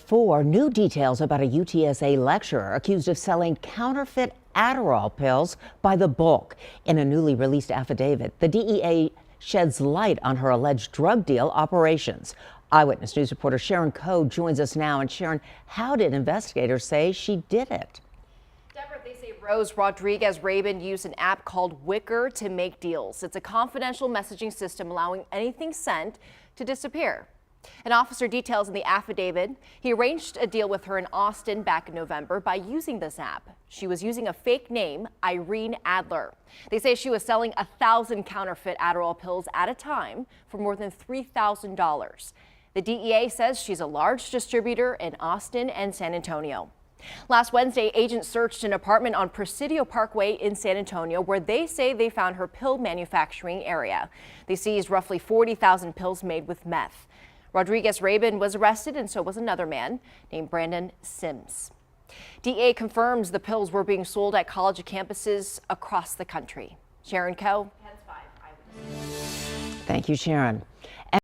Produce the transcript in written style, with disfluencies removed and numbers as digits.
4, new details about a UTSA lecturer accused of selling counterfeit Adderall pills by the bulk. In a newly released affidavit, the DEA sheds light on her alleged drug deal operations. Eyewitness News reporter Sharon Coe joins us now. And Sharon, how did investigators say she did it? Deborah, they say Rose Rodriguez-Rabin used an app called Wicker to make deals. It's a confidential messaging system allowing anything sent to disappear. An officer details in the affidavit he arranged a deal with her in Austin back in November by using this app. She was using a fake name, Irene Adler. They say she was selling 1,000 counterfeit Adderall pills at a time for more than $3,000. The DEA says she's a large distributor in Austin and San Antonio. Last Wednesday, agents searched an apartment on Presidio Parkway in San Antonio where they say they found her pill manufacturing area. They seized roughly 40,000 pills made with meth. Rodriguez-Rabin was arrested, and so was another man named Brandon Sims. DEA confirms the pills were being sold at college campuses across the country. Sharon Coe, 10-5 Eyewitness. Thank you, Sharon.